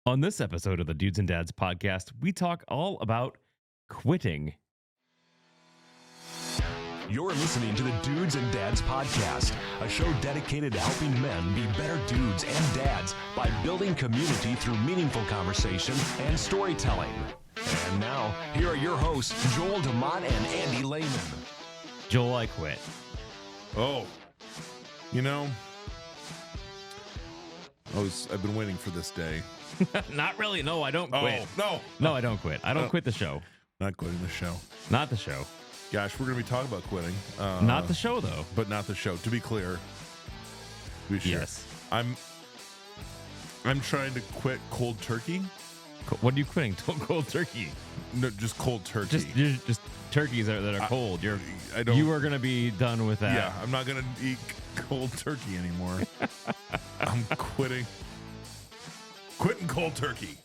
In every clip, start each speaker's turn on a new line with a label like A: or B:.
A: On this episode of the Dudes and Dads podcast, we talk all about quitting.
B: You're listening to the Dudes and Dads Podcast, a show dedicated to helping men be better dudes and dads by building community through meaningful conversation and storytelling. And now, here are your hosts, Joel DeMott and Andy Lehman.
A: Joel, I quit.
C: Oh, you know, I've been waiting for this day.
A: Not really. No, I don't quit.
C: No,
A: No, I don't quit. I don't quit the show.
C: not quitting the show.
A: Not the show.
C: Gosh, we're going to be talking about quitting.
A: Not the show, though.
C: But not the show. To be clear,
A: Yes.
C: I'm trying to quit cold turkey.
A: What are you quitting? Cold turkey.
C: No, just cold turkey.
A: Just turkeys that are cold.
C: I don't.
A: You are going to be done with that.
C: Yeah, I'm not going to eat cold turkey anymore. I'm quitting cold turkey.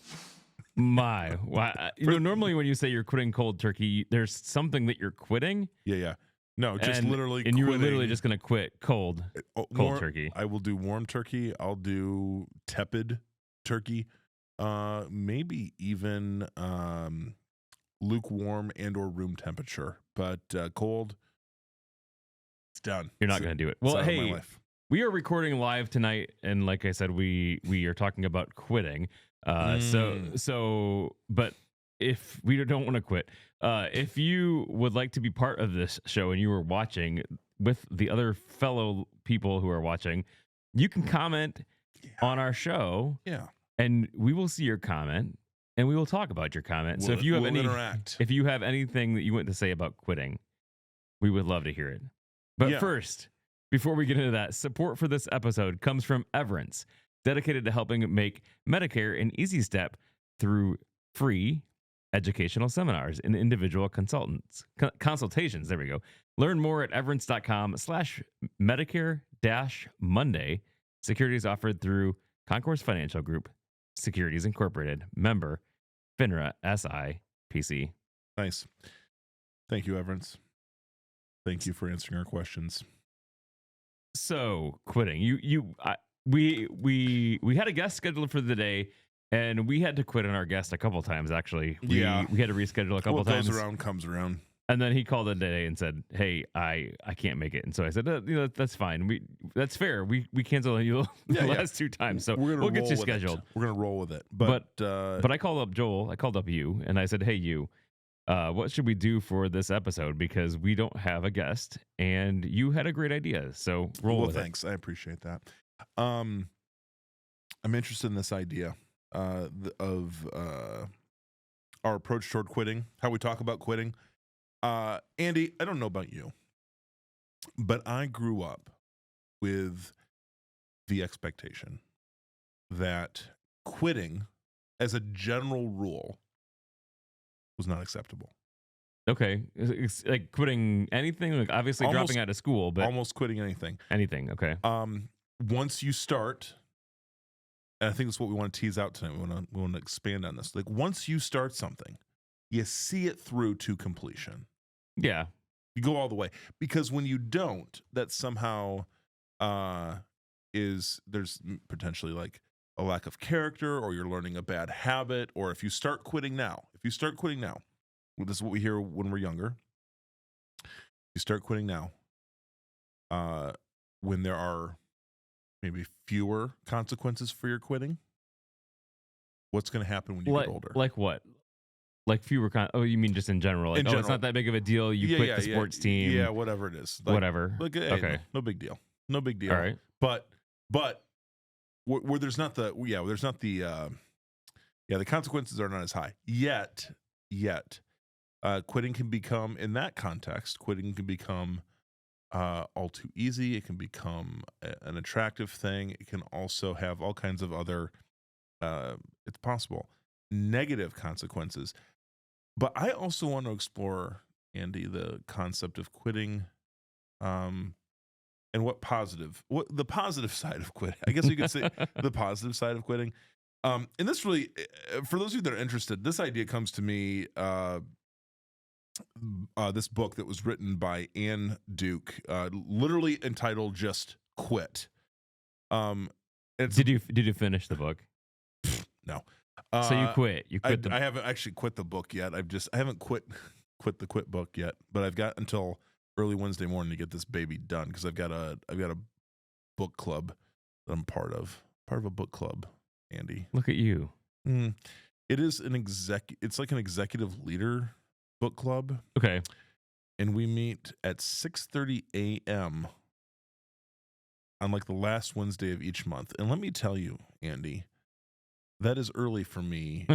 A: My. Why? Normally when you say you're quitting cold turkey, there's something that you're quitting.
C: Yeah. No, just
A: and,
C: literally.
A: And you were
C: quitting.
A: literally just going to quit cold turkey.
C: I will do warm turkey. I'll do tepid turkey. Maybe even lukewarm and or room temperature. But cold, it's done.
A: You're not going to do it. Well,
C: It's out of my
A: hey,
C: life.
A: we are recording live tonight, and like I said, we are talking about quitting. But if we don't want to quit, if you would like to be part of this show and you are watching with the other fellow people who are watching, you can comment on our show,
C: Yeah.
A: and we will see your comment, and we will talk about your comment. So if you have
C: we'll
A: any,
C: interact.
A: if you have anything that you want to say about quitting, we would love to hear it. But
C: Yeah.
A: first, before we get into that, support for this episode comes from Everence, dedicated to helping make Medicare an easy step through free educational seminars and individual consultations. There we go. Learn more at everence.com/Medicare-Monday. Securities offered through Concourse Financial Group, Securities Incorporated, member FINRA SIPC.
C: Nice. Thank you, Everence. Thank you for answering our questions.
A: So quitting, we had a guest scheduled for the day, and we had to quit on our guest a couple times. Actually, we had to reschedule a couple
C: What
A: times.
C: goes around comes around.
A: And then he called in today and said, "Hey, I can't make it." And so I said, "That's fine. That's fair. We canceled you the last two times, so we'll get you scheduled.
C: We're gonna roll with it." But
A: I called up Joel. I called up you, and I said, "Hey, you, what should we do for this episode? Because we don't have a guest, and you had a great idea. So roll with
C: thanks. I appreciate that. I'm interested in this idea of our approach toward quitting, how we talk about quitting. Andy, I don't know about you, but I grew up with the expectation that quitting, as a general rule, was not acceptable.
A: Okay, it's like quitting anything, like obviously dropping out of school, but
C: almost quitting anything.
A: Anything, okay.
C: Once you start, and I think that's what we want to tease out tonight. We want to expand on this. Like once you start something, you see it through to completion.
A: Yeah,
C: you go all the way, because when you don't, that somehow there's potentially like a lack of character, or you're learning a bad habit, or if you start quitting now, this is what we hear when we're younger. You start quitting now, when there are maybe fewer consequences for your quitting. What's going to happen when you get older?
A: Like what? Like fewer you mean just in general? Like, it's not that big of a deal. You quit the sports team.
C: Yeah, whatever it is.
A: Whatever.
C: Like, hey,
A: okay.
C: No big deal. No big deal.
A: All right.
C: But where there's not the the consequences are not as high yet. Quitting can become, in that context, all too easy. It can become an attractive thing. It can also have all kinds of other, it's possible, negative consequences. But I also want to explore, Andy, the concept of quitting, and what the positive side of quitting. I guess you could say the positive side of quitting. And this really, for those of you that are interested, this idea comes to me, this book that was written by Anne Duke, literally entitled just Quit.
A: Did you finish the book?
C: No.
A: So you quit. You quit
C: I haven't actually quit the book yet. I haven't quit the quit book yet, but I've got until early Wednesday morning to get this baby done because I've got a book club that I'm part of a book club. Andy,
A: Look at you.
C: It is it's like an executive leader book club,
A: Okay.
C: and we meet at 6:30 a.m. on like the last Wednesday of each month. And let me tell you, Andy, that is early for me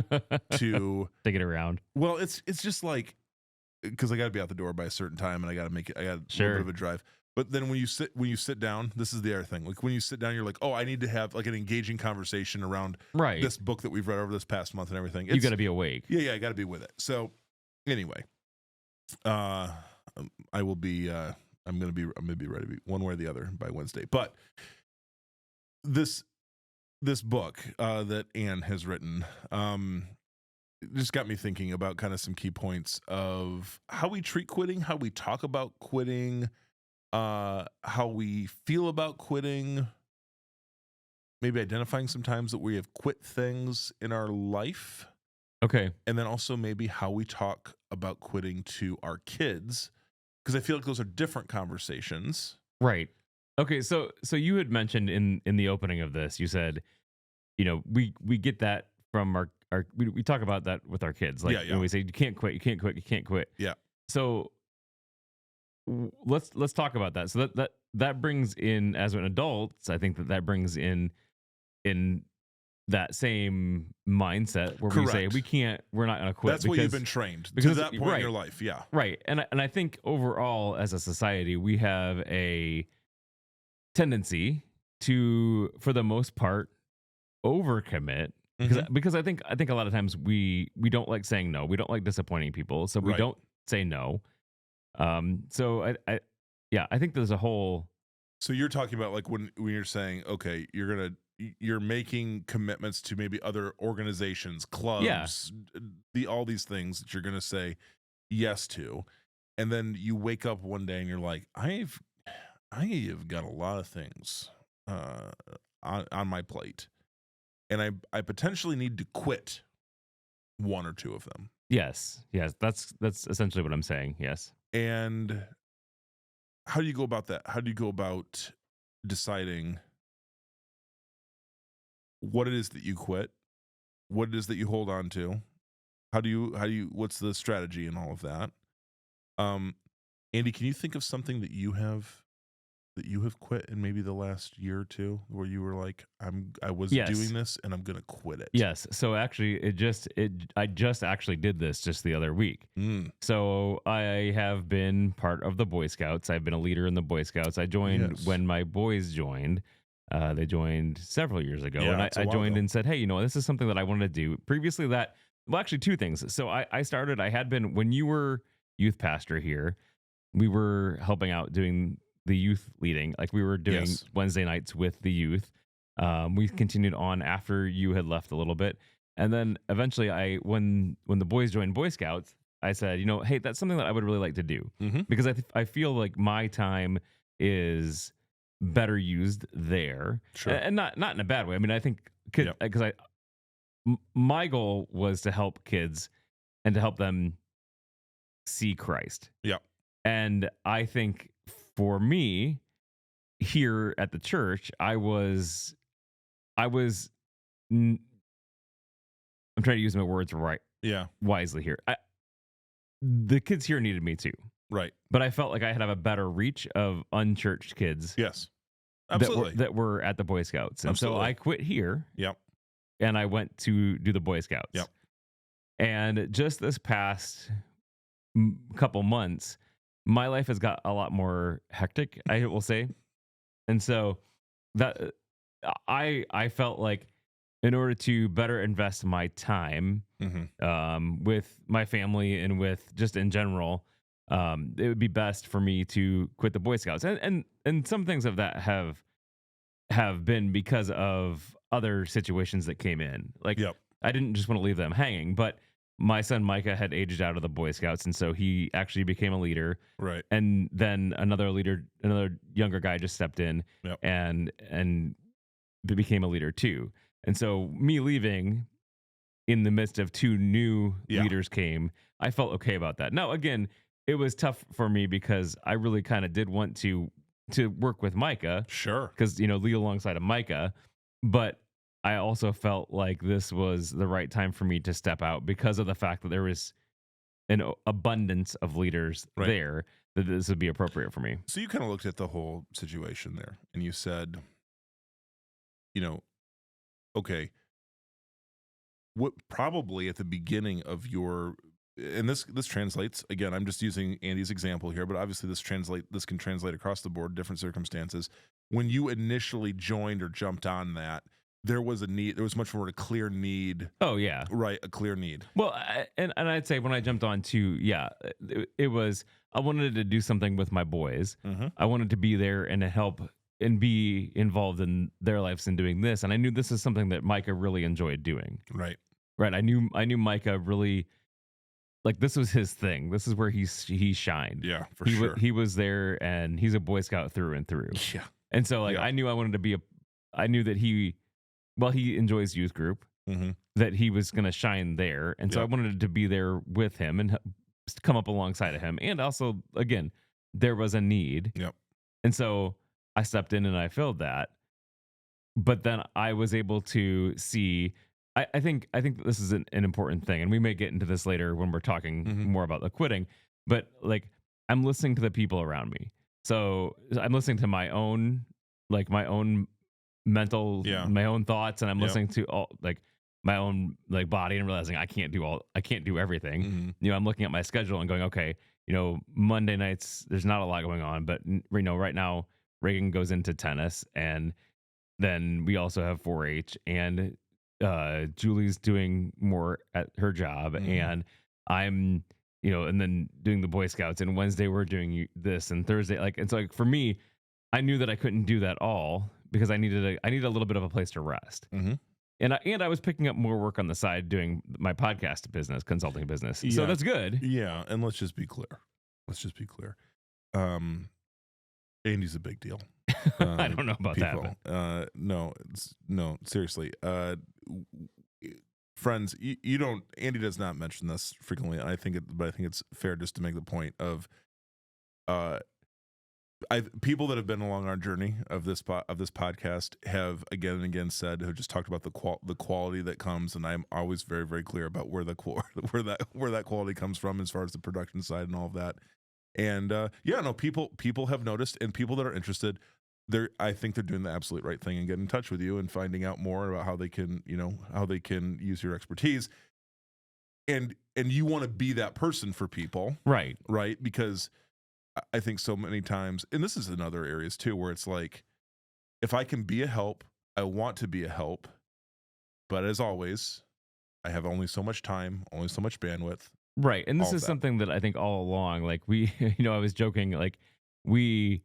C: to
A: Take it around.
C: Well, it's just like because I got to be out the door by a certain time, and I got to make it. I got a little bit of a drive. But then when you sit down, this is the other thing. Like when you sit down, you're like, oh, I need to have like an engaging conversation around this book that we've read over this past month and everything.
A: You got to be awake.
C: Yeah, I got to be with it. So anyway, I will be. I'm gonna be ready one way or the other by Wednesday. But this book that Anne has written just got me thinking about kind of some key points of how we treat quitting, how we talk about quitting, how we feel about quitting, maybe identifying some times that we have quit things in our life.
A: Okay.
C: And then also maybe how we talk about quitting to our kids, because I feel like those are different conversations.
A: Right. Okay. So you had mentioned in the opening of this, you said, we get that from our we talk about that with our kids. Like when we say, you can't quit, you can't quit, you can't quit.
C: Yeah.
A: So let's talk about that. So that brings in, as an adult, I think that brings in that same mindset where
C: Correct.
A: we say we're not going to quit.
C: That's what you've been trained to that point in your life. Yeah.
A: Right. And I think overall as a society, we have a tendency to, for the most part, overcommit because I think a lot of times we don't like saying no. We don't like disappointing people. So we don't say no. So I think there's a whole.
C: So you're talking about like when you're saying, okay, you're making commitments to maybe other organizations, clubs, all these things that you're going to say yes to. And then you wake up one day and you're like, I have got a lot of things on my plate, and I potentially need to quit one or two of them.
A: Yes. That's essentially what I'm saying. Yes.
C: And how do you go about that? How do you go about deciding what it is that you quit, what it is that you hold on to? How do you what's the strategy and all of that? Andy, can you think of something that you have quit in maybe the last year or two where you were like, I was doing this and I'm going to quit it?
A: Yes. So actually I just actually did this just the other week. So I have been part of the Boy Scouts. I've been a leader in the Boy Scouts. I joined when my boys joined. They joined several years ago, and I joined and said, hey, this is something that I wanted to do. Previously actually two things. So I had been, when you were youth pastor here, we were helping out doing the youth leading. Like we were doing Wednesday nights with the youth. We continued on after you had left a little bit. And then eventually when the boys joined Boy Scouts, I said, hey, that's something that I would really like to do because I feel like my time is better used there.
C: Sure.
A: And not in a bad way. I mean, I think because my goal was to help kids and to help them see Christ.
C: Yeah.
A: And I think for me here at the church, I'm trying to use my words wisely here. The kids here needed me too.
C: Right.
A: But I felt like I had a better reach of unchurched kids.
C: Yes. Absolutely.
A: That were at the Boy Scouts. And so I quit here.
C: Yep.
A: And I went to do the Boy Scouts.
C: Yep. And
A: just this past couple months, my life has got a lot more hectic, I will say. And so that I felt like in order to better invest my time with my family and with just in general, it would be best for me to quit the Boy Scouts. And some things of that have been because of other situations that came in. Like I didn't just want to leave them hanging, but my son Micah had aged out of the Boy Scouts, and so he actually became a leader.
C: Right.
A: And then another younger guy just stepped in and became a leader too. And so me leaving, in the midst of 2 new
C: Yeah.
A: leaders came, I felt okay about that. Now, again, it was tough for me because I really kind of did want to work with Micah
C: Sure.
A: because lead alongside of Micah, but I also felt like this was the right time for me to step out because of the fact that there was an abundance of leaders
C: Right.
A: there that this would be appropriate for me.
C: So you kind of looked at the whole situation there and you said, you know, okay, what probably at the beginning of your, and this translates, again, I'm just using Andy's example here, but obviously this can translate across the board, different circumstances. When you initially joined or jumped on that, there was a need, there was much more a clear need,
A: Oh yeah.
C: right? A clear need.
A: Well, and I'd say when I jumped on to, it was, I wanted to do something with my boys.
C: Mm-hmm.
A: I wanted to be there and to help and be involved in their lives in doing this. And I knew this is something that Micah really enjoyed doing.
C: Right.
A: Right. I knew Micah really, like, this was his thing. This is where he shined.
C: Yeah, for
A: he
C: sure.
A: he was there, and he's a Boy Scout through and through.
C: Yeah.
A: And so like
C: Yeah.
A: I knew I wanted to be I knew that he enjoys youth group,
C: Mm-hmm.
A: that he was going to shine there. And so
C: Yep.
A: I wanted to be there with him and come up alongside of him. And also, again, there was a need.
C: Yep.
A: And so I stepped in and I filled that. But then I was able to see, I think that this is an important thing. And we may get into this later when we're talking
C: Mhm.
A: more about the quitting. But like, I'm listening to the people around me. So I'm listening to my own mental,
C: Yeah.
A: my own thoughts, and I'm
C: Yep.
A: listening to all like my own like body and realizing I can't do everything.
C: Mm-hmm.
A: I'm looking at my schedule and going, okay, Monday nights, there's not a lot going on, but right now Reagan goes into tennis, and then we also have 4-H, and Julie's doing more at her job,
C: Mhm.
A: and I'm, and then doing the Boy Scouts, and Wednesday we're doing this, and Thursday, like, and so like for me, I knew that I couldn't do that all because I needed a little bit of a place to rest.
C: Mm-hmm.
A: And I was picking up more work on the side doing my podcast business, consulting business. So
C: Yeah.
A: that's good.
C: Yeah, and let's just be clear. Andy's a big deal.
A: I don't know about
C: people.
A: that.
C: No, seriously. Friends, you don't. Andy does not mention this frequently. But I think it's fair just to make the point of, people that have been along our journey of this podcast have again and again said, have just talked about the quality that comes, and I'm always very, very clear about where that quality comes from as far as the production side and all of that. And people have noticed, and people that are interested, I think they're doing the absolute right thing and getting in touch with you and finding out more about how they can use your expertise. And you want to be that person for people,
A: Right.
C: right? Because I think so many times, and this is in other areas too, where it's like, if I can be a help, I want to be a help. But as always, I have only so much time, only so much bandwidth.
A: Right. And this
C: all
A: is
C: that.
A: something that I think all along, like we, I was joking, like when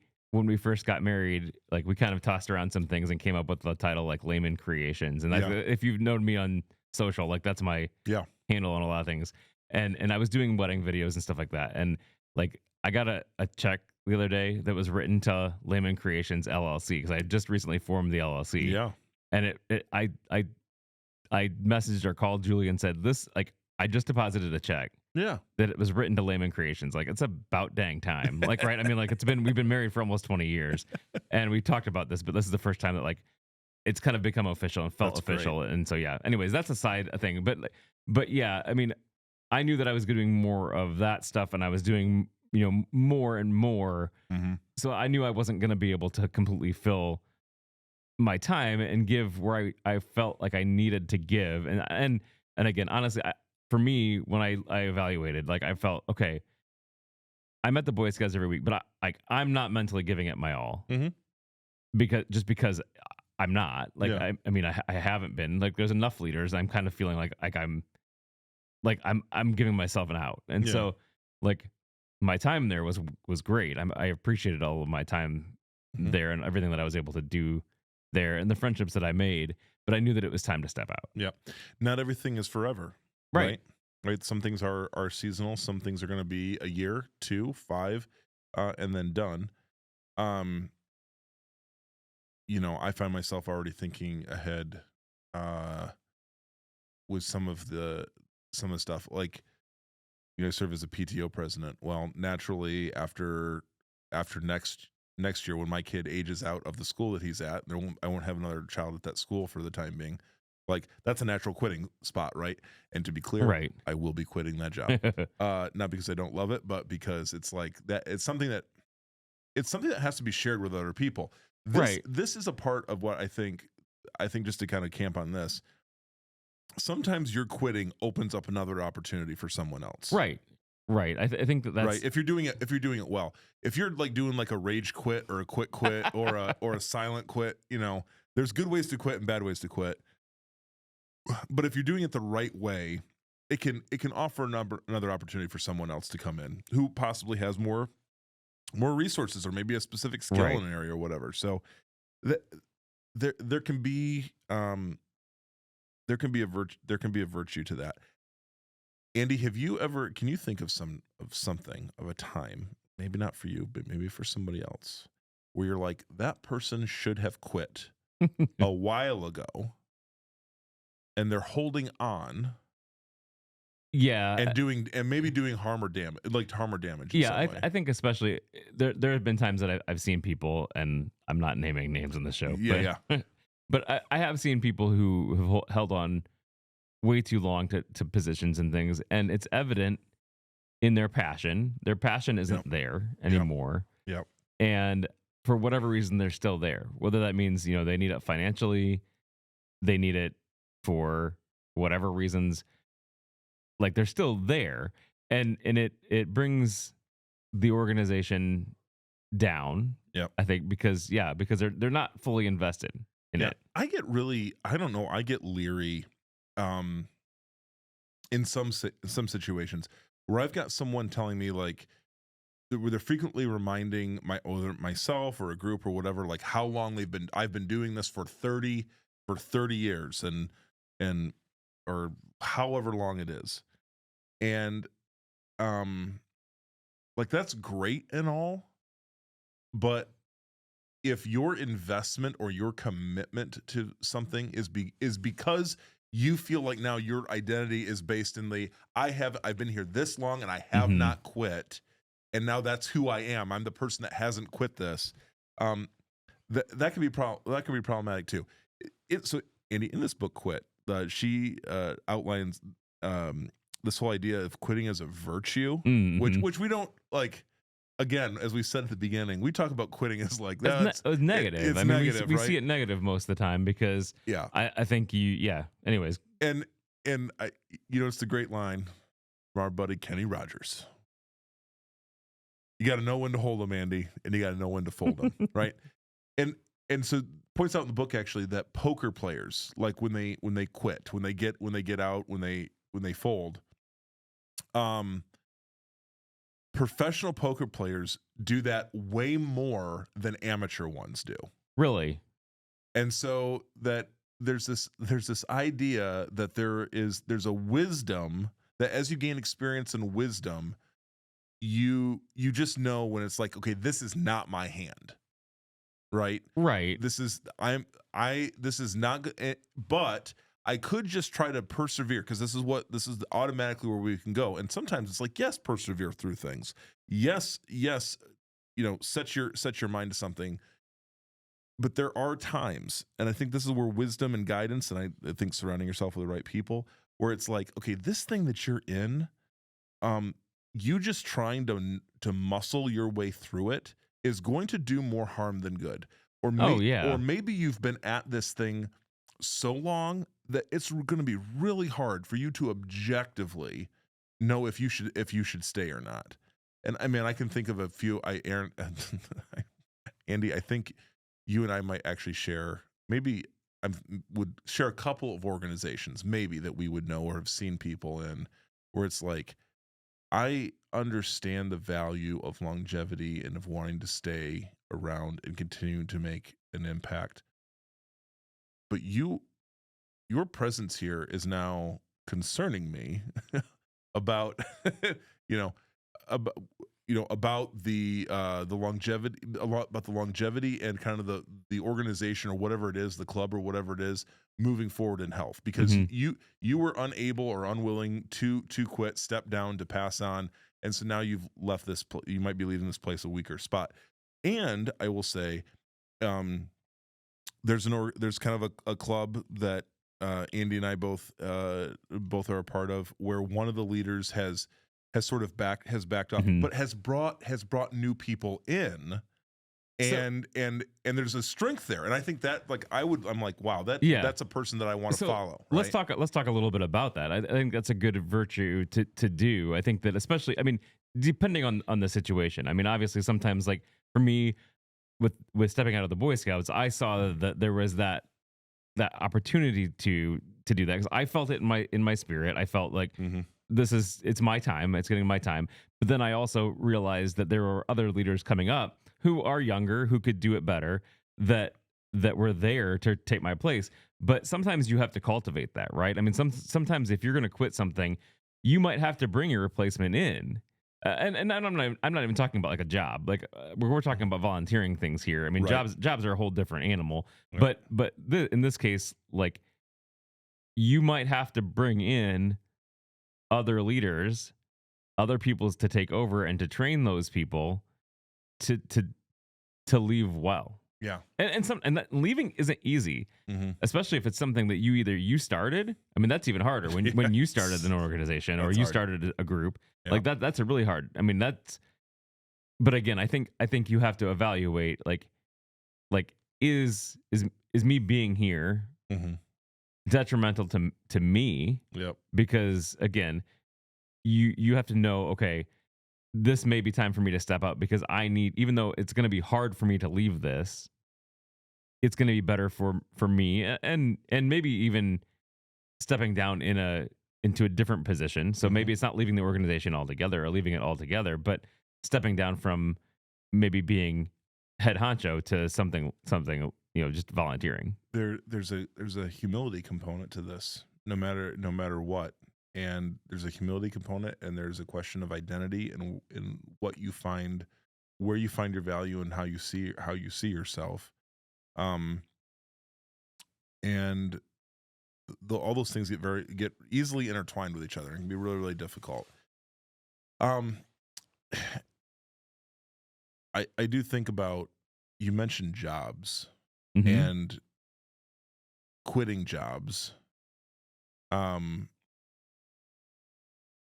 A: we first got married, like we kind of tossed around some things and came up with the title like Layman Creations. And
C: Yeah.
A: if you've known me on social, like that's my handle on a lot of things. And I was doing wedding videos and stuff like that. And like I got a check the other day that was written to Layman Creations LLC because I had just recently formed the LLC.
C: Yeah.
A: And I messaged or called Julie and said, this, like, I just deposited a check
C: Yeah.
A: that it was written to Layman Creations. Like, it's about dang time. Like, right? I mean, like, we've been married for almost 20 years, and we talked about this, but this is the first time that like it's kind of become official and felt
C: That's
A: official. And so, yeah. Anyways, that's a side thing. But yeah, I mean, I knew that I was doing more of that stuff, and I was doing more and more.
C: Mm-hmm.
A: So I knew I wasn't going to be able to completely fill my time and give where I felt like I needed to give. And again, honestly, for me, when I evaluated, like I felt, okay, I'm at the Boy Scouts every week, but I'm not mentally giving it my all.
C: Mm-hmm.
A: because I'm not like,
C: Yeah.
A: I mean, I haven't been like, there's enough leaders. I'm kind of feeling like I'm giving myself an out. And
C: Yeah.
A: so like my time there was great. I appreciated all of my time
C: Mhm.
A: there and everything that I was able to do there and the friendships that I made, but I knew that it was time to step out.
C: Yeah. Not everything is forever.
A: Right.
C: Right. Some things are seasonal. Some things are going to be a year, 2, 5, and then done. I find myself already thinking ahead. with some of the stuff, like, I serve as a PTO president. Well, naturally, after next year, when my kid ages out of the school that he's at, I won't have another child at that school for the time being. Like, that's a natural quitting spot, right? And to be clear,
A: Right.
C: I will be quitting that job. Not because I don't love it, but because it's like that. It's something that has to be shared with other people.
A: Right.
C: This is a part of what I think just to kind of camp on this. Sometimes your quitting opens up another opportunity for someone else.
A: Right. I think that's
C: right. If you're doing it well, if you're like doing like a rage quit or a quick quit or a silent quit, there's good ways to quit and bad ways to quit. But if you're doing it the right way, it can offer another opportunity for someone else to come in who possibly has more resources or maybe a specific skill
A: Right.
C: in an area or whatever. So there can be a virtue to that. Andy, can you think of a time, maybe not for you, but maybe for somebody else, where you're like, that person should have quit a while ago and they're holding on
A: yeah.
C: and maybe doing harm or damage in
A: Yeah,
C: some way.
A: I think especially there have been times that I've seen people, and I'm not naming names in the show.
C: Yeah,
A: But I have seen people who have held on way too long to positions and things, and it's evident in their passion. Their passion isn't there anymore.
C: Yep.
A: And for whatever reason, they're still there. Whether that means, they need it financially, they need it for whatever reasons, like they're still there. And it brings the organization down.
C: Yep.
A: I think because they're not fully invested in it.
C: I get leery in some situations where I've got someone telling me, like, where they're frequently reminding myself or a group or whatever, like how long I've been doing this for 30 years and or however long it is. And like, that's great and all, but if your investment or your commitment to something is because you feel like now your identity is based in I've been here this long and I have not quit, and now that's who I am. I'm the person that hasn't quit this. That can be problematic too. So Andy, in this book, Quit, she outlines this whole idea of quitting as a virtue, which we don't like. Again, as we said at the beginning, we talk about quitting as like that.
A: It's negative.
C: It's negative,
A: we
C: right?
A: see it negative most of the time because I think anyways.
C: And it's the great line from our buddy Kenny Rogers. You got to know when to hold them, Andy, and you got to know when to fold them, right? And so points out in the book actually that poker players, like when they quit, when they get out, when they fold, professional poker players do that way more than amateur ones do.
A: Really?
C: And so that there's this idea that there's a wisdom that as you gain experience and wisdom, you just know when it's like, okay, this is not my hand. Right?
A: Right.
C: This is not good, but I could just try to persevere because this is automatically where we can go. And sometimes it's like, yes, persevere through things. Yes, set your mind to something. But there are times, and I think this is where wisdom and guidance, and I think surrounding yourself with the right people, where it's like, okay, this thing that you're in, you just trying to muscle your way through it is going to do more harm than good. Or maybe you've been at this thing so long that it's going to be really hard for you to objectively know if you should stay or not. And I mean, I can think of a few. Andy, I think you and I might actually share. Maybe I would share a couple of organizations, maybe that we would know or have seen people in, where it's like, I understand the value of longevity and of wanting to stay around and continue to make an impact. But your presence here is now concerning me about, about the longevity, a lot about the longevity and kind of the organization or whatever it is, the club or whatever it is, moving forward in health, because you were unable or unwilling to quit, step down, to pass on, and so now you've left this. You might be leaving this place a weaker spot. And I will say, there's kind of a club that Andy and I both are a part of, where one of the leaders has sort of backed off, but has brought new people in. And there's a strength there, and I think that, like, I'm like, wow, that's a person that I want to follow. Right?
A: Let's talk a little bit about that. I think that's a good virtue to do. I think that, especially, I mean, depending on the situation. I mean, obviously, sometimes, like for me, with stepping out of the Boy Scouts, I saw that there was that opportunity to do that, because I felt it in my spirit. I felt like it's my time. It's getting my time. But then I also realized that there were other leaders coming up who are younger, who could do it better, that were there to take my place. But sometimes you have to cultivate that, right? I mean, sometimes if you're going to quit something, you might have to bring your replacement in. And I'm not even talking about like a job. Like we're talking about volunteering things here. I mean,
C: right.
A: jobs are a whole different animal.
C: Right.
A: But in this case, like, you might have to bring in other leaders, other people to take over and to train those people to leave well.
C: Yeah.
A: And that leaving isn't easy, especially if it's something that you started. I mean, that's even harder when you started an organization or you started a group. Yeah. Like that's a really hard. I mean, but again, I think you have to evaluate like is me being here detrimental to me?
C: Yep.
A: Because again, you have to know, okay, this may be time for me to step up, because I need, even though it's going to be hard for me to leave this, it's going to be better for me, and maybe even stepping down into a different position. So maybe it's not leaving the organization altogether or leaving it altogether, but stepping down from maybe being head honcho to something, just volunteering.
C: There's a humility component to this, no matter what. And there's a humility component, and there's a question of identity and what you find, where you find your value, and how you see yourself. And all those things get easily intertwined with each other and can be really, really difficult. I do think about, you mentioned jobs and quitting jobs.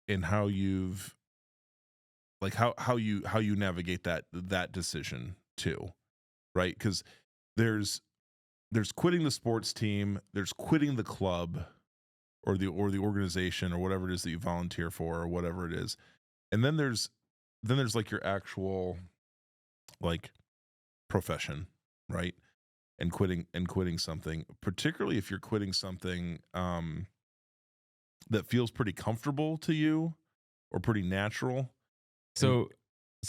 C: And how you've, like, how you navigate that decision too, right? Because there's quitting the sports team, there's quitting the club or the organization or whatever it is that you volunteer for or whatever it is, and then there's like your actual, like, profession, right? And quitting something, particularly if you're quitting something that feels pretty comfortable to you or pretty natural.
A: So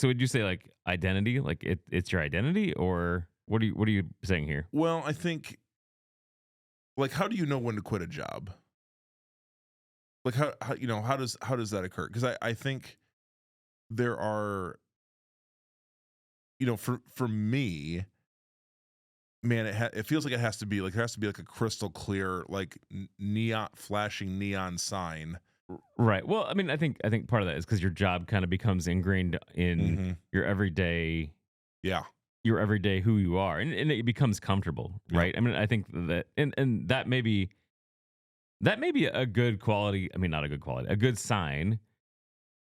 A: would you say, like, identity, like it's your identity, or what are you saying here?
C: Well, I think, like, how do you know when to quit a job? Like, how how does that occur? Because I think there are, for me, man, it feels like it has to be like a crystal clear, like, flashing neon sign.
A: Right. Well, I mean, I think part of that is because your job kind of becomes ingrained in your everyday.
C: Yeah.
A: Your everyday who you are, and it becomes comfortable, right? Yeah. I mean, I think that and that may be a good quality. I mean, not a good quality, a good sign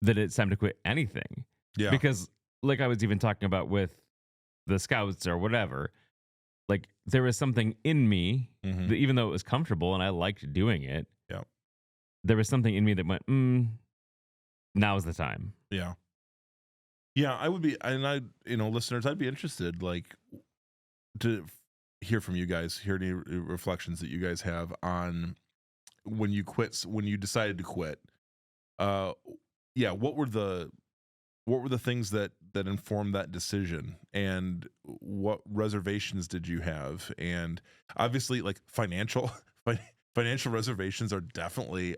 A: that it's time to quit anything.
C: Yeah.
A: Because, like I was even talking about with the Scouts or whatever, like, there was something in me that, even though it was comfortable and I liked doing it, there was something in me that went, now's the time.
C: Yeah. Yeah, I would be, and listeners, I'd be interested, like, to hear from you guys, hear any reflections that you guys have on when you decided to quit. What were the things that informed that decision, and what reservations did you have? And obviously, like, financial reservations are definitely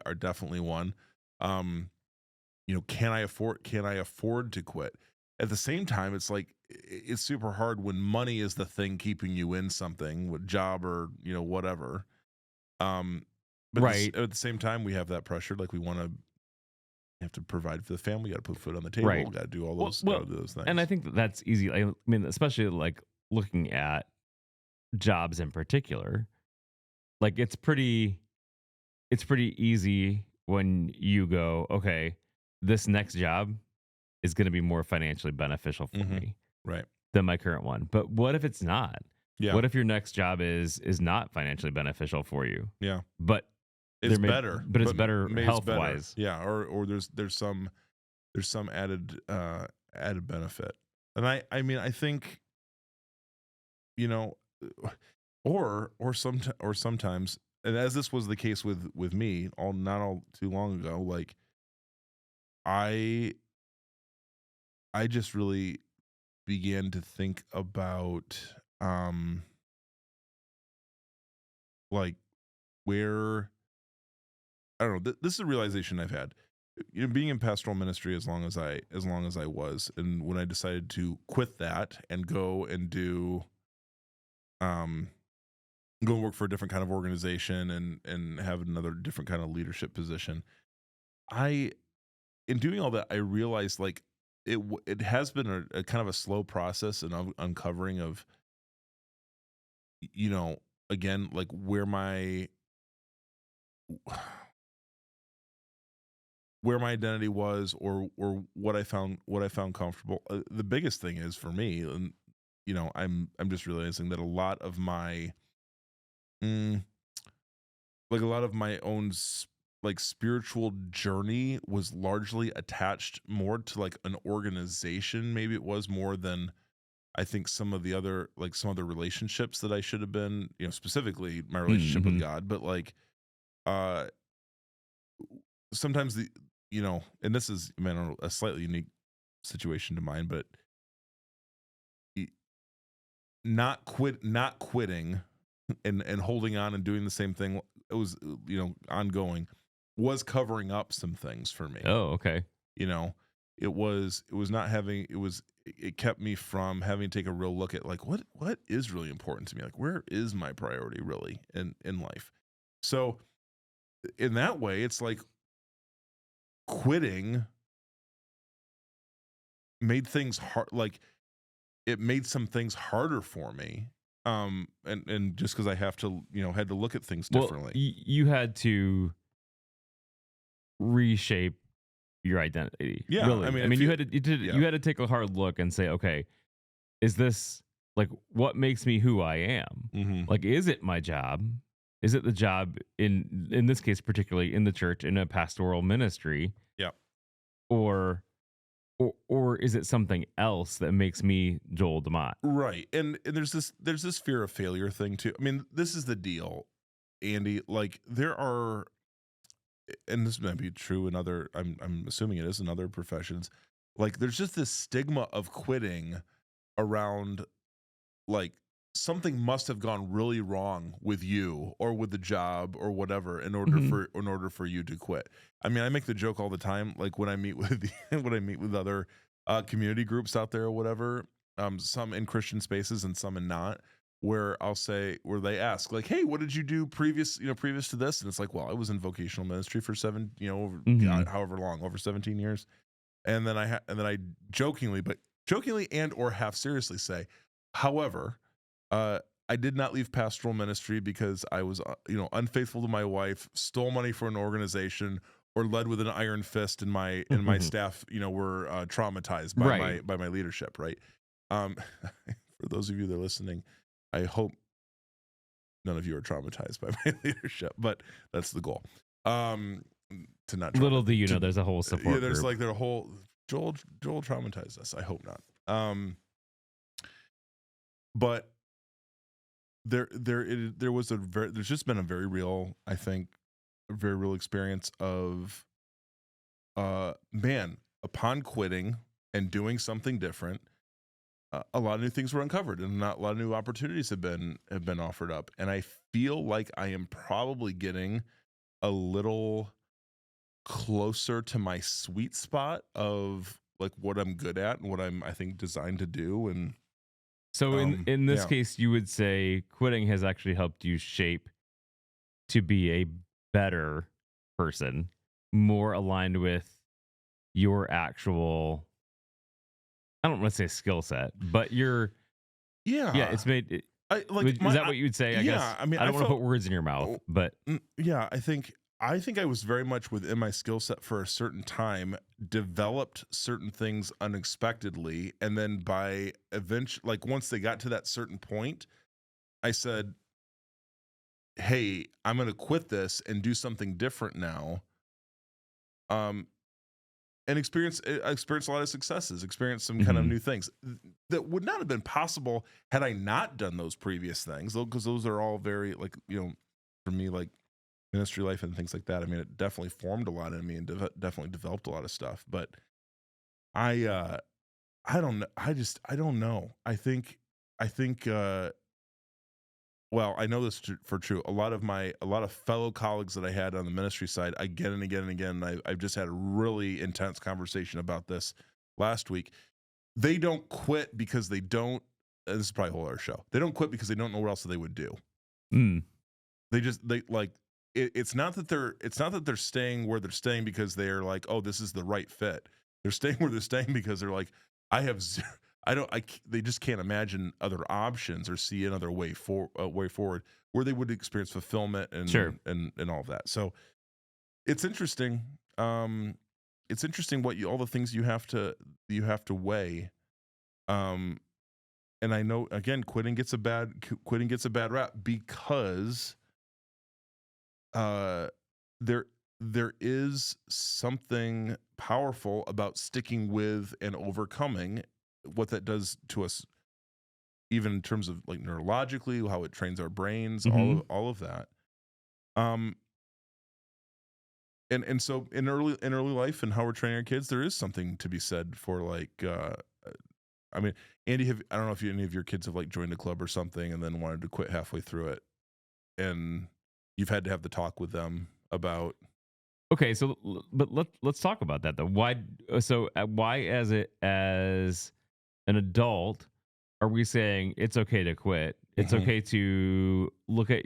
C: one. Can I afford to quit? at the same time, it's like it's super hard when money is the thing keeping you in something, with job or whatever. But
A: Right.
C: at the same time, we have that pressure. Like we have to provide for the family. Got to put food on the table.
A: Right.
C: Got to do all
A: Well,
C: those
A: well,
C: gotta do those things.
A: and I think that's easy. I mean, especially like looking at jobs in particular, like it's pretty easy when you go, okay, this next job is going to be more financially beneficial for
C: Mhm.
A: me
C: Right.
A: than my current one. But what if it's not?
C: Yeah.
A: What if your next job is not financially beneficial for you?
C: Yeah.
A: But
C: It's
A: there may-
C: better,
A: but it's better
C: maybe it's
A: health
C: better.
A: wise.
C: Yeah. Or there's some added benefit. And I mean, I think, you know, or sometimes, and as this was the case with me not all too long ago, like I just really began to think about like where, I don't know, this is a realization I've had, being in pastoral ministry as long as I was, and when I decided to quit that and go and do um go and work for a different kind of organization and have another different kind of leadership position. In doing all that, I realized like it has been a kind of a slow process and uncovering of, again, like where my identity was, or what I found comfortable. The biggest thing is for me, and I'm just realizing that a lot of my like a lot of my own like spiritual journey was largely attached more to like an organization. Maybe it was more than I think some of the other, like some other relationships that I should have been, specifically my relationship with
A: Mhm.
C: God. But like uh sometimes and this is, man, I don't know, a slightly unique situation to mine, but y- not quitting and holding on and doing the same thing, it was, ongoing, was covering up some things for me.
A: Oh, okay.
C: you know it was not having, it kept me from having to take a real look at like what is really important to me, like where is my priority really in life. So in that way, it's like quitting made things hard, like it made some things harder for me, and just because I have to, had to look at things
A: Well,
C: differently.
A: you had to reshape your identity.
C: Yeah,
A: Really.
C: I mean,
A: I mean,
C: if
A: you had to take a hard look and say, okay, is this like what makes me who I am?
C: Mhm.
A: Like, is it my job? Is it the job in this case, particularly in the church, in a pastoral ministry,
C: Yeah.
A: or or is it something else that makes me Joel DeMott?
C: Right. And there's this fear of failure thing too. I mean, this is the deal, Andy. Like there are, and this might be true in other, I'm assuming it is in other professions. Like there's just this stigma of quitting around, like something must have gone really wrong with you or with the job or whatever
A: Mhm.
C: in order for you to quit. I mean, I make the joke all the time, like when I meet with when I meet with other community groups out there or whatever, some in Christian spaces and some in not, where I'll say, where they ask like, hey, what did you do previous to this? And it's like, well, I was in vocational ministry for
A: Mhm.
C: however long, over 17 years. And then I jokingly and or half seriously say, however, uh, I did not leave pastoral ministry because I was, unfaithful to my wife, stole money for an organization, or led with an iron fist, and my staff, were traumatized by
A: Right.
C: my leadership. Right. Um, for those of you that are listening, I hope none of you are traumatized by my leadership, but that's the goal. To not
A: Little do you know,
C: to,
A: there's a whole support
C: yeah, there's
A: group.
C: like their whole Joel traumatized us. I hope not. But there was there's just been a very real, I think, a very real experience of man, upon quitting and doing something different, a lot of new things were uncovered, and not a lot of new opportunities have been offered up, and I feel like I am probably getting a little closer to my sweet spot of what I'm good at and what I think designed to do. And
A: So in this
C: yeah.
A: case, you would say quitting has actually helped you shape to be a better person, more aligned with your actual, I don't want to say skill set, but yeah, it's made it.
C: I
A: Is that what you would say? I
C: yeah,
A: guess.
C: I mean,
A: I don't want to
C: felt-
A: put words in your mouth, but
C: yeah, I think I was very much within my skill set for a certain time, developed certain things unexpectedly, and then by eventually, like once they got to that certain point, I said, "Hey, I'm going to quit this and do something different now." And experience a lot of successes, experience some kind of new things that would not have been possible had I not done those previous things, though, because those are all very, like, for me, like ministry life and things like that. I mean, it definitely formed a lot in me and definitely developed a lot of stuff. But I don't know. I don't know. I think well, I know this for true. A lot of fellow colleagues that I had on the ministry side, again and again and again, I've just had a really intense conversation about this last week. They don't quit because they don't. This is probably a whole other show. They don't quit because they don't know what else they would do. They like it, it's not that they're staying where they're staying because they're like, oh, this is the right fit. They're staying where they're staying because they're like, they just can't imagine other options or see another way forward where they would experience fulfillment and
A: Sure.
C: and all of that. So it's interesting. It's interesting all the things you have to weigh. And I know, again, quitting gets a bad rap because there is something powerful about sticking with and overcoming what that does to us, even in terms of like neurologically, how it trains our brains, all of that. And so in early life and how we're training our kids, there is something to be said for like, I mean, Andy, I don't know if any of your kids have like joined a club or something and then wanted to quit halfway through it, and you've had to have the talk with them about.
A: Okay, so but let's talk about that though. Why as an adult are we saying it's okay to quit? It's okay to look at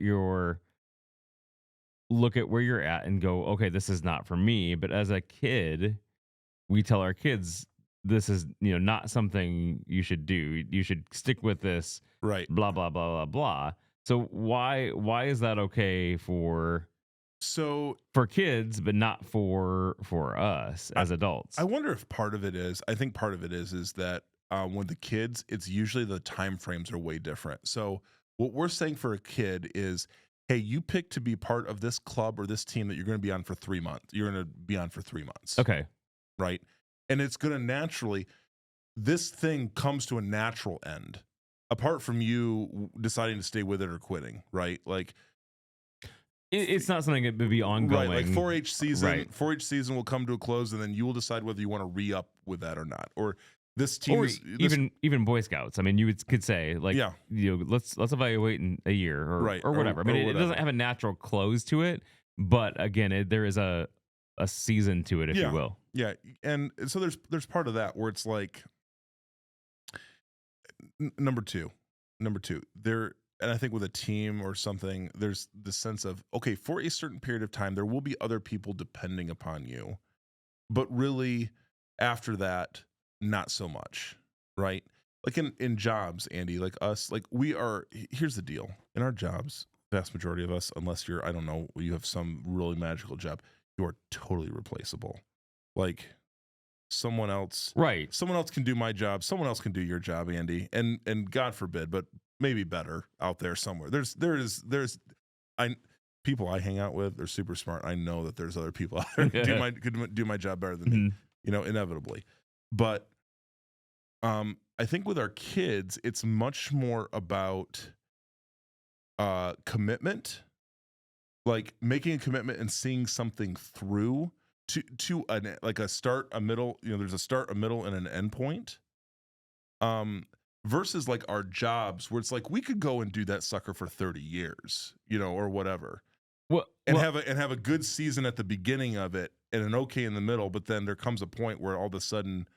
A: where you're at and go, okay, this is not for me. But as a kid, we tell our kids this is not something you should do. You should stick with this.
C: Right.
A: Blah blah blah blah blah. So why is that okay for kids, but not for us as adults?
C: I wonder if part of it is. I think part of it is that when the kids, it's usually the time frames are way different. So what we're saying for a kid is, hey, you pick to be part of this club or this team that you're going to be on for 3 months. You're going to be on for 3 months.
A: Okay.
C: Right. And it's going to naturally, this thing comes to a natural end, apart from you deciding to stay with it or quitting. Right. Like,
A: it's not something that would be ongoing.
C: Right, like 4-H season.
A: Right.
C: 4-H season will come to a close, and then you will decide whether you want to re-up with that or not. Or this team,
A: even Boy Scouts. I mean, you could say like,
C: yeah,
A: let's evaluate in a year or whatever. I mean, it doesn't have a natural close to it, but again, there is a season to it, if you will.
C: Yeah, and so there's part of that where it's like number two there. And I think with a team or something, there's the sense of, okay, for a certain period of time, there will be other people depending upon you. But really, after that, not so much, right? Like in jobs, Andy, like us, like here's the deal. In our jobs, vast majority of us, unless you're, I don't know, you have some really magical job, you are totally replaceable. Like someone else can do my job. Someone else can do your job, Andy. And God forbid, but maybe better out there somewhere. There's people I hang out with, they're super smart. I know that there's other people out there who could do my job better than me, inevitably. But I think with our kids, it's much more about commitment, like making a commitment and seeing something through to a start, a middle, there's a start, a middle, and an end point. Versus like our jobs where it's like we could go and do that sucker for 30 years, or whatever. Have a good season at the beginning of it and an okay in the middle, but then there comes a point where all of a sudden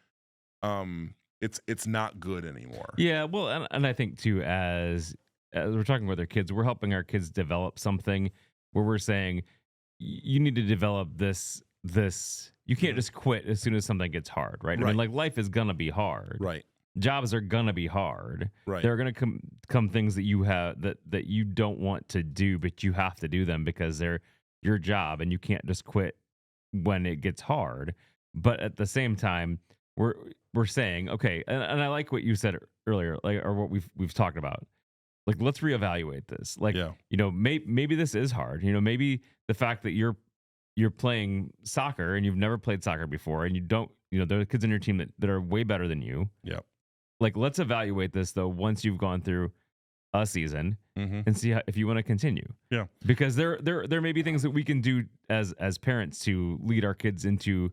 C: it's not good anymore.
A: Yeah, well, and I think too, as we're talking with our kids, we're helping our kids develop something where we're saying you need to develop this. You can't
C: Mhm.
A: just quit as soon as something gets hard, right? I mean,
C: Right.
A: like life is gonna be hard.
C: Right.
A: Jobs are gonna be hard.
C: Right.
A: There are gonna come things that you have that you don't want to do, but you have to do them because they're your job, and you can't just quit when it gets hard. But at the same time, we're we're saying, okay, and I like what you said earlier, like, or what we've talked about. Like, let's reevaluate this. Like,
C: Yeah.
A: maybe this is hard. Maybe the fact that you're playing soccer and you've never played soccer before, and you don't, there are kids on your team that are way better than you.
C: Yeah.
A: Like, let's evaluate this though once you've gone through a season
C: Mm-hmm.
A: and see if you want to continue.
C: Yeah.
A: Because there may be things that we can do as parents to lead our kids into,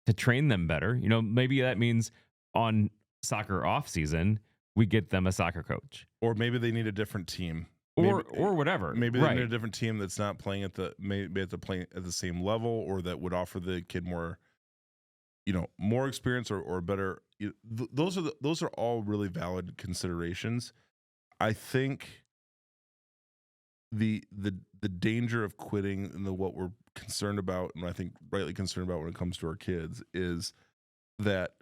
A: to train them better. Maybe that means on soccer off season we get them a soccer coach,
C: Or maybe they need a different team.
A: or whatever.
C: Maybe they
A: right.
C: need a different team that's not playing at the playing at the same level, or that would offer the kid more, more experience or better. Those are all really valid considerations. I think the danger of quitting and what we're concerned about, and I think rightly concerned about when it comes to our kids, is that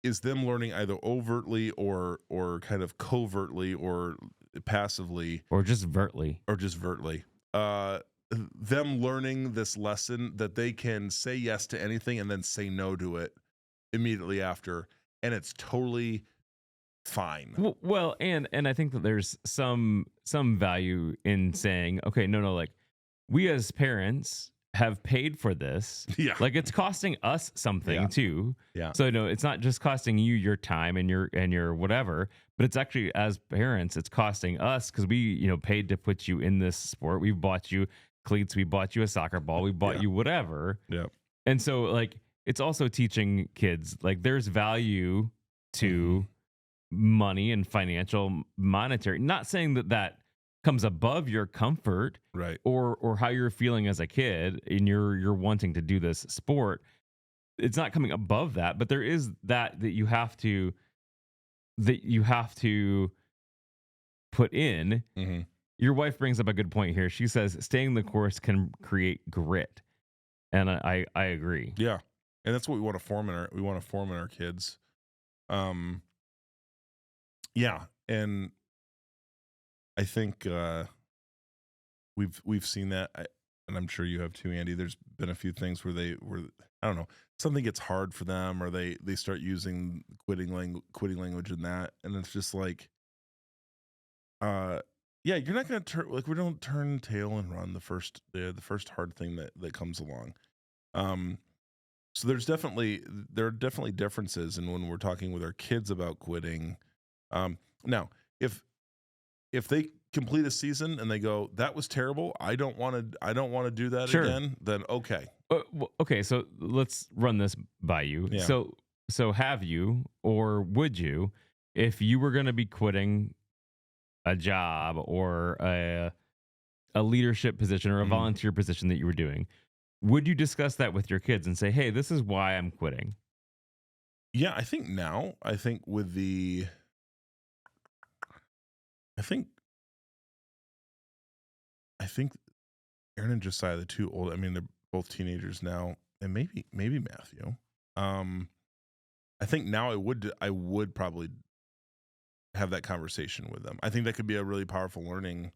C: is them learning either overtly or kind of covertly or passively
A: Or just vertly.
C: them learning this lesson that they can say yes to anything and then say no to it immediately after, and it's totally fine.
A: Well, and I think that there's some value in saying, okay, no, like, we as parents have paid for this.
C: Yeah.
A: Like, it's costing us something
C: Yeah.
A: too.
C: Yeah.
A: So no, it's not just costing you your time and your whatever, but it's actually, as parents, it's costing us, because we paid to put you in this sport. We bought you cleats, we bought you a soccer ball, we bought
C: Yeah.
A: you whatever.
C: Yeah.
A: And so, like, it's also teaching kids, like, there's value to money and monetary. Not saying that comes above your comfort
C: Right.
A: or how you're feeling as a kid, and you're wanting to do this sport. It's not coming above that, but there is that you have to put in.
C: Mm-hmm.
A: Your wife brings up a good point here. She says staying the course can create grit, and I agree.
C: Yeah. And that's what we want to form in our kids. Yeah. And I think we've seen that, and I'm sure you have too, Andy. There's been a few things where I don't know, something gets hard for them, or they start using quitting language in that, and it's just like, yeah, you're not going to we don't turn tail and run the first hard thing that comes along. So there are definitely differences in when we're talking with our kids about quitting. Now, if they complete a season and they go, that was terrible, I don't want to do that
A: Sure.
C: again, then okay.
A: Okay, so let's run this by you.
C: Yeah.
A: So have you, or would you, if you were going to be quitting a job or a leadership position or a
C: Mhm.
A: volunteer position that you were doing, would you discuss that with your kids and say, hey, this is why I'm quitting?
C: Yeah, I think Aaron and Josiah, the two old, I mean, they're both teenagers now, and maybe Matthew. I think now I would probably have that conversation with them. I think that could be a really powerful learning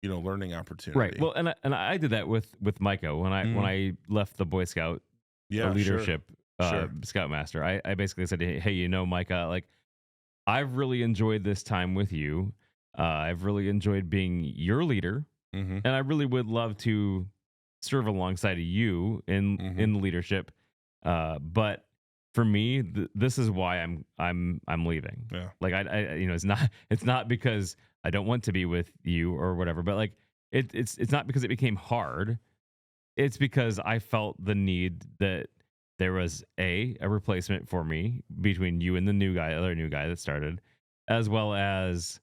C: opportunity.
A: Right. Well, and I did that with Micah when I left the Boy Scout
C: yeah,
A: leadership
C: Sure.
A: Scoutmaster. I basically said, hey, Micah, like, I've really enjoyed this time with you. I've really enjoyed being your leader,
C: Mm-hmm.
A: and I really would love to serve alongside of you in leadership. But for me, this is why I'm leaving.
C: Yeah.
A: Like, I it's not because I don't want to be with you or whatever, but like it's not because it became hard. It's because I felt the need that there was a replacement for me between you and the other new guy that started, as well as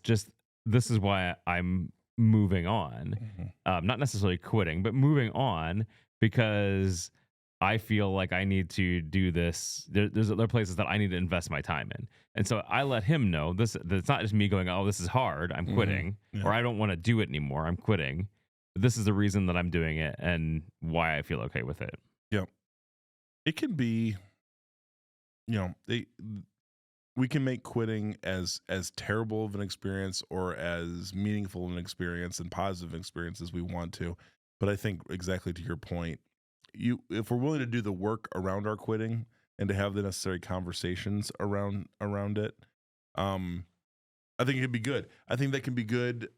A: just, this is why I'm moving on.
C: Mm-hmm.
A: Not necessarily quitting, but moving on, because I feel like I need to do this. There's other places that I need to invest my time in. And so I let him know this. That's not just me going, oh, this is hard, I'm quitting,
C: Yeah.
A: or I don't want to do it anymore, I'm quitting. But this is the reason that I'm doing it and why I feel okay with it.
C: It can be, we can make quitting as terrible of an experience or as meaningful an experience and positive experience as we want to. But I think exactly to your point, if we're willing to do the work around our quitting and to have the necessary conversations around it, I think it could be good. I think that can be good.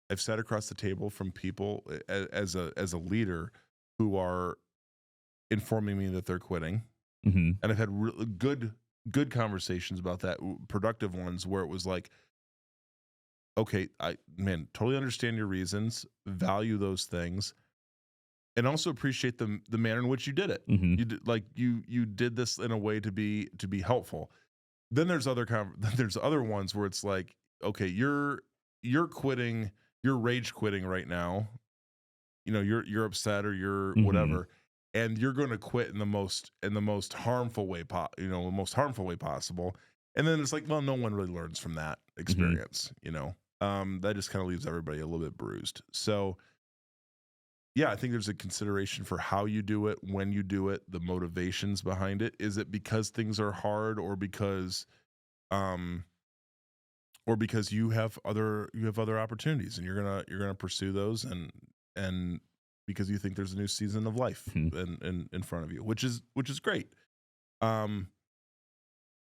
C: I've sat across the table from people as a leader who are informing me that they're quitting,
A: Mm-hmm.
C: and I've had really good conversations about that, productive ones, where it was like, okay, totally understand your reasons, value those things, and also appreciate the manner in which you did it.
A: Mm-hmm.
C: You did this in a way to be helpful. Then there's other ones where it's like, okay, you're quitting, you're rage quitting right now. You're upset or you're whatever, and you're going to quit in the most harmful way the most harmful way possible. And then it's like, well, no one really learns from that experience. That just kind of leaves everybody a little bit bruised. So yeah, I think there's a consideration for how you do it, when you do it, the motivations behind it. Is it because things are hard, or because you have other opportunities and you're gonna pursue those, and because you think there's a new season of life in front of you, which is great.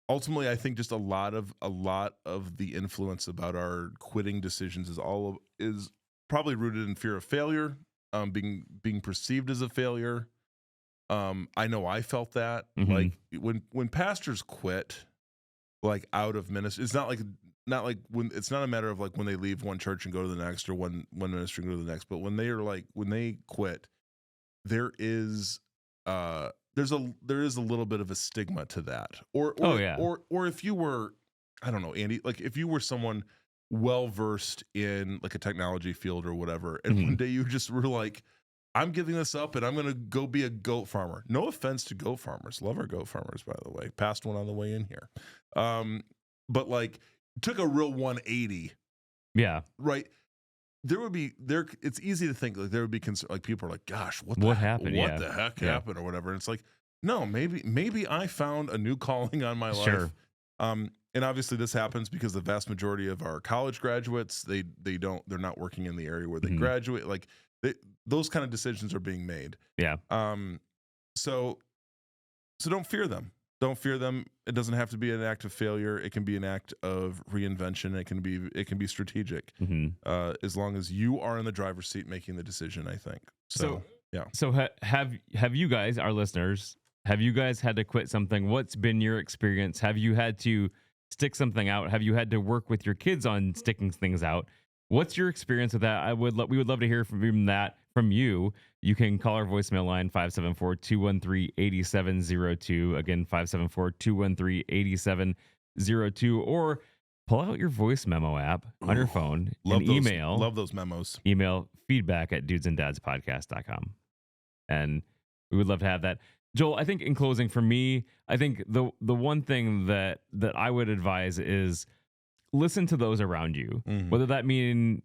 C: Ultimately, I think just a lot of the influence about our quitting decisions is probably rooted in fear of failure, being perceived as a failure. I know I felt that. Like when pastors quit, like out of ministry, it's not like when it's not a matter of like when they leave one church and go to the next, or one ministry and go to the next, but when they quit, there is a little bit of a stigma to that. Or if you were, I don't know, Andy, like if you were someone well versed in like a technology field or whatever, and one day you just were like, I'm giving this up and I'm going to go be a goat farmer. No offense to goat farmers. Love our goat farmers, by the way. Passed one on the way in here. But like took a real 180.
A: Yeah.
C: Right. It's easy to think like there would be like people are like, gosh, what
A: happened?
C: What the heck happened or whatever. And it's like, no, maybe I found a new calling on my life.
A: Sure.
C: And obviously this happens because the vast majority of our college graduates, they're not working in the area where they graduate. Like those kind of decisions are being made.
A: Yeah.
C: So don't fear them. Don't fear them. It doesn't have to be an act of failure. It can be an act of reinvention. It can be strategic. As long as you are in the driver's seat making the decision, I think. So yeah.
A: So have you guys, our listeners, have you guys had to quit something? What's been your experience? Have you had to stick something out? Have you had to work with your kids on sticking things out? What's your experience with that? We would love to hear from you. You can call our voicemail line 574-213-8702. Again, 574-213-8702, or pull out your voice memo app on your phone and email.
C: Love those memos.
A: Email feedback@dudesanddadspodcast.com. And we would love to have that. Joel, I think in closing for me, I think the one thing that I would advise is listen to those around you, whether that mean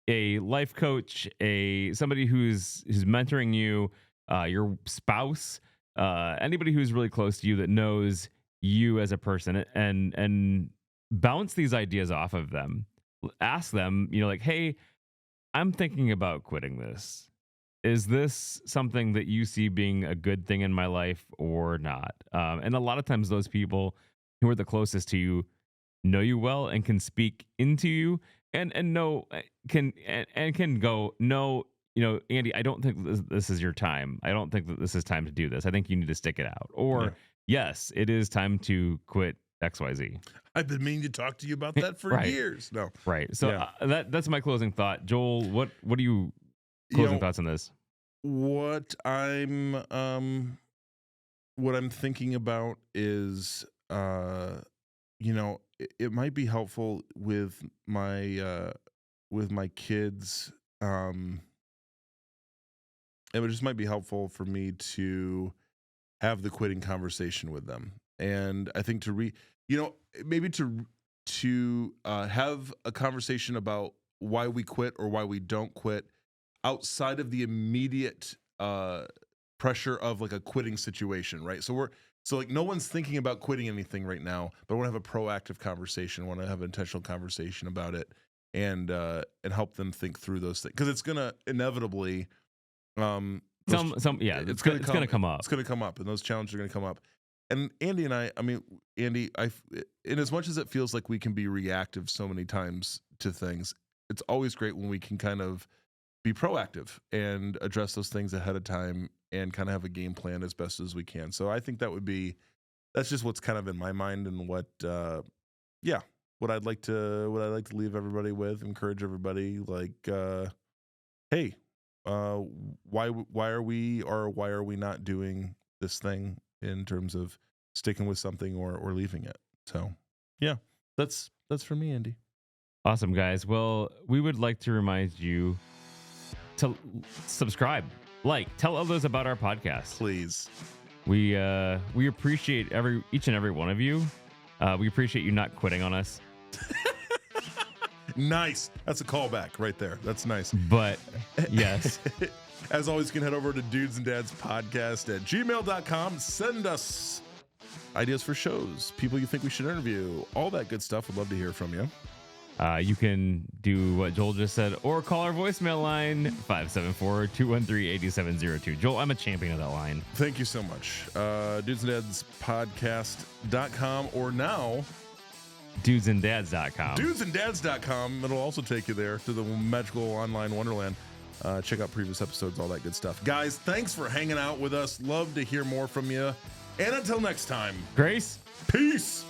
A: a life coach, somebody who's mentoring you, your spouse, anybody who's really close to you that knows you as a person, and bounce these ideas off of them. Ask them, like, hey, I'm thinking about quitting this. Is this something that you see being a good thing in my life or not? And a lot of times those people who are the closest to you know you well and can speak into you and can go, no, Andy, I don't think this is your time. I don't think that this is time to do this. I think you need to stick it out. Or yes, it is time to quit XYZ.
C: I've been meaning to talk to you about that for years. No.
A: Right. So that's my closing thought. Joel, what do you closing thoughts on this?
C: What I'm thinking about is it might be helpful with my with my kids, it just might be helpful for me to have the quitting conversation with them. And I think maybe to have a conversation about why we quit or why we don't quit outside of the immediate pressure of like a quitting situation, right? So like no one's thinking about quitting anything right now, but I want to have a proactive conversation, want to have an intentional conversation about it, and help them think through those things, because it's gonna inevitably
A: it's gonna come up.
C: It's gonna come up, and those challenges are gonna come up. And Andy and Andy, in as much as it feels like we can be reactive so many times to things, it's always great when we can kind of be proactive and address those things ahead of time and kind of have a game plan as best as we can. So I think that's just what's kind of in my mind, and what I'd like to leave everybody with, encourage everybody, like, hey, why are we not doing this thing in terms of sticking with something or leaving it? So yeah, that's for me, Andy.
A: Awesome, guys. Well, we would like to remind you to subscribe, tell others about our podcast.
C: Please.
A: We appreciate each and every one of you. We appreciate you not quitting on us.
C: Nice. That's a callback right there. That's nice.
A: But yes.
C: As always, you can head over to dudesandadspodcast@gmail.com. Send us ideas for shows, people you think we should interview, all that good stuff. We'd love to hear from you.
A: You can do what Joel just said, or call our voicemail line, 574-213-8702. Joel, I'm a champion of that line.
C: Thank you so much. Dudesandadspodcast.com, or now
A: dudesanddads.com.
C: Dudesanddads.com. It'll also take you there to the magical online wonderland. Check out previous episodes, all that good stuff. Guys, thanks for hanging out with us. Love to hear more from you. And until next time,
A: Grace.
C: Peace.